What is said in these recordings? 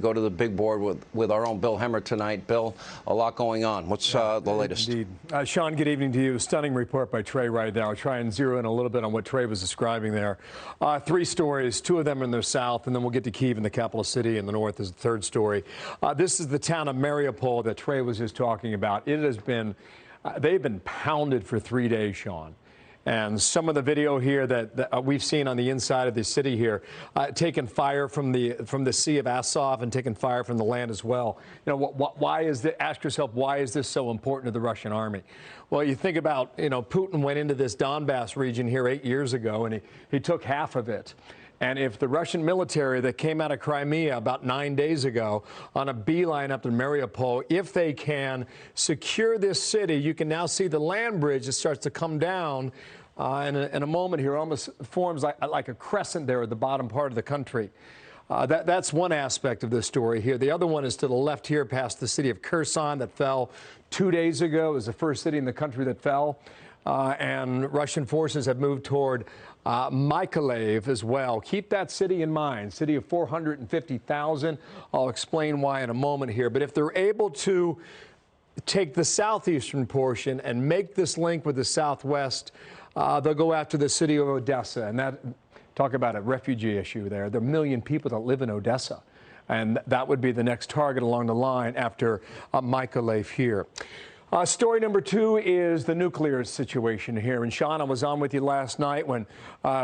Go to the big board with our own Bill Hemmer tonight. Bill, a lot going on. What's the latest? Indeed. Sean, good evening to you. Stunning report by Trey right now. I'll try and zero in a little bit on what Trey was describing there. Three stories, two of them in the south, and then we'll get to Kyiv in the capital city in the north is the third story. This is the town of Mariupol that Trey was just talking about. It has been, they've been pounded for 3 days, Sean. And some of the video here that we've seen on the inside of the city here, taking fire from the Sea of Azov and taking fire from the land as well. You know, why is this? Ask yourself, why is this so important to the Russian army? Well, you think about, you know, Putin went into this Donbass region here 8 years ago, and he took half of it. And if the Russian military that came out of Crimea about 9 days ago on a beeline up to Mariupol, if they can secure this city, you can now see the land bridge that starts to come down in a moment here, almost forms like a crescent there at the bottom part of the country. That's one aspect of this story here. The other one is to the left here past the city of Kherson that fell 2 days ago. It was the first city in the country that fell. And Russian forces have moved toward Mykolaiv as well. Keep that city in mind, city of 450,000. I'll explain why in a moment here. But if they're able to take the southeastern portion and make this link with the southwest, they'll go after the city of Odessa. And that, talk about a refugee issue there. There are 1 million people that live in Odessa. And that would be the next target along the line after Mykolaiv here. Story number two is the nuclear situation here. And Sean, I was on with you last night when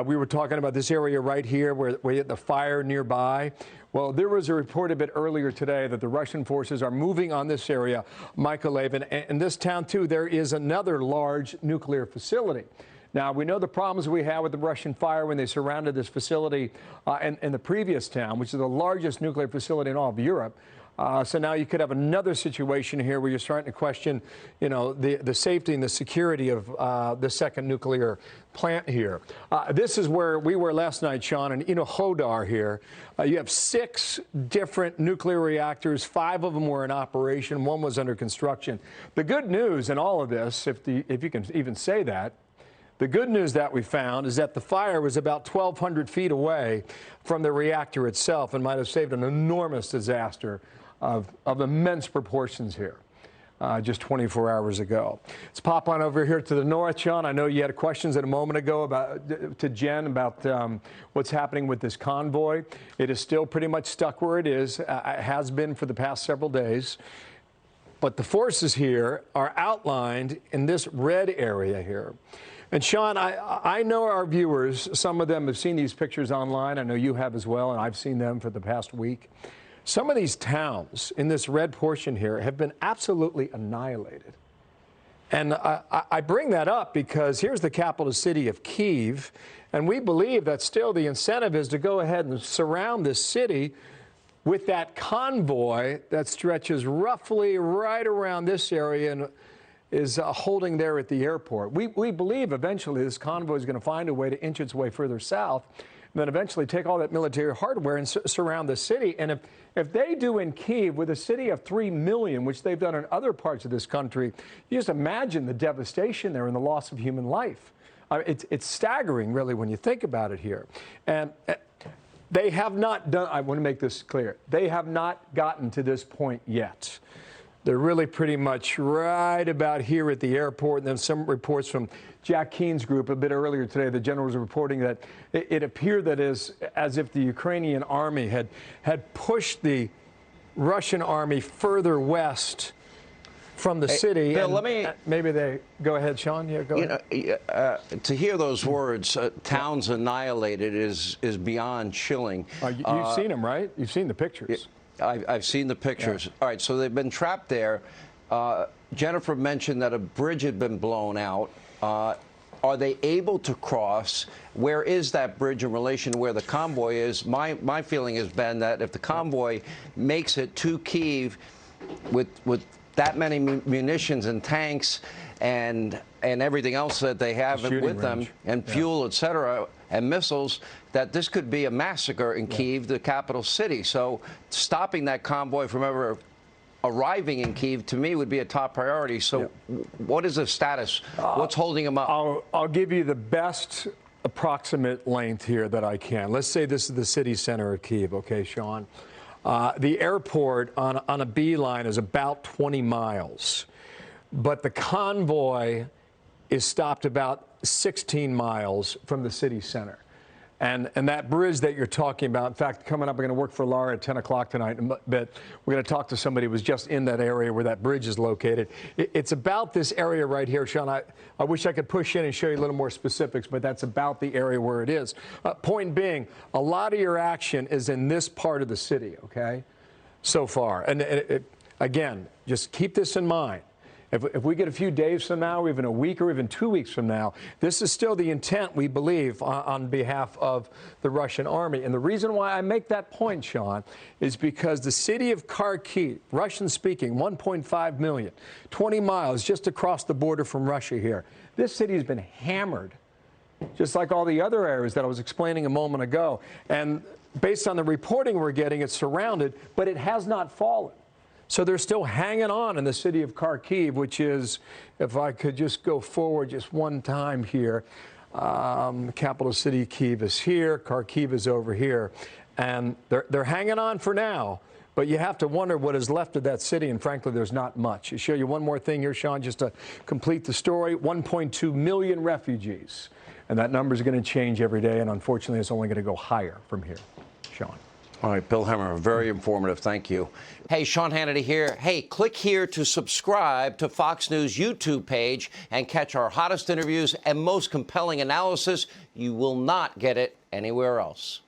we were talking about this area right here where we had the fire nearby. Well, there was a report a bit earlier today that the Russian forces are moving on this area, Mykolaiv. And in this town, too, there is another large nuclear facility. Now, we know the problems we had with the Russian fire when they surrounded this facility in the previous town, which is the largest nuclear facility in all of Europe. So now you could have another situation here where you're starting to question, you know, the safety and the security of the second nuclear plant here. This is where we were last night, Sean, and Hodar here. You have 6 different nuclear reactors. 5 of them were in operation. 1 was under construction. The good news in all of this, if you can even say that, the good news that we found is that the fire was about 1,200 feet away from the reactor itself and might have saved an enormous disaster of immense proportions here just 24 hours ago. Let's pop on over here to the north, Sean. I know you had questions a moment ago to Jen about what's happening with this convoy. It is still pretty much stuck where it is. It has been for the past several days. But the forces here are outlined in this red area here. And Sean, I know our viewers, some of them have seen these pictures online. I know you have as well, and I've seen them for the past week. Some of these towns in this red portion here have been absolutely annihilated. And I bring that up because here's the capital city of Kyiv, and we believe that still the incentive is to go ahead and surround this city with that convoy that stretches roughly right around this area and is holding there at the airport. We believe eventually this convoy is going to find a way to inch its way further south and then eventually take all that military hardware and surround the city. And if they do in Kyiv with a city of 3 million, which they've done in other parts of this country, you just imagine the devastation there and the loss of human life. It's staggering, really, when you think about it here. And they have not done, I want to make this clear, they have not gotten to this point yet. They're really pretty much right about here at the airport. And then some reports from Jack Keene's group a bit earlier today, the general was reporting that it appeared that as if the Ukrainian army had pushed the Russian army further west from the city. Bill, let me... maybe they... Go ahead, Sean. Yeah, go ahead. To hear those words, towns annihilated, is beyond chilling. You've seen them, right? You've seen the pictures. I've seen the pictures. Yeah. All right, so they've been trapped there. Jennifer mentioned that a bridge had been blown out. Are they able to cross? Where is that bridge in relation to where the convoy is? My feeling has been that if the convoy makes it to Kyiv with that many munitions and tanks and everything else that they have with them, and fuel, et cetera, and missiles, that this could be a massacre in Kyiv, the capital city. So stopping that convoy from ever arriving in Kyiv, to me, would be a top priority. So what is the status? What's holding them up? I'll give you the best approximate length here that I can. Let's say this is the city center of Kyiv, okay, Sean? The airport on a beeline is about 20 miles, but the convoy is stopped about 16 miles from the city center. And that bridge that you're talking about, in fact, coming up, I'm going to work for Laura at 10 o'clock tonight, but we're going to talk to somebody who was just in that area where that bridge is located. It's about this area right here, Sean. I wish I could push in and show you a little more specifics, but that's about the area where it is. Point being, a lot of your action is in this part of the city, okay, so far. And again, just keep this in mind. If we get a few days from now, or even a week, or even 2 weeks from now, this is still the intent, we believe, on behalf of the Russian army. And the reason why I make that point, Sean, is because the city of Kharkiv, Russian-speaking, 1.5 million, 20 miles just across the border from Russia here. This city has been hammered, just like all the other areas that I was explaining a moment ago. And based on the reporting we're getting, it's surrounded, but it has not fallen. So they're still hanging on in the city of Kharkiv, which is, if I could just go forward just one time here, capital city Kyiv is here, Kharkiv is over here, and they're hanging on for now. But you have to wonder what is left of that city, and frankly, there's not much. I'll show you one more thing here, Sean, just to complete the story. 1.2 million refugees, and that number is going to change every day, and unfortunately, it's only going to go higher from here. Sean. All right, Bill Hemmer, very informative. Thank you. Hey, Sean Hannity here. Hey, click here to subscribe to Fox News YouTube page and catch our hottest interviews and most compelling analysis. You will not get it anywhere else.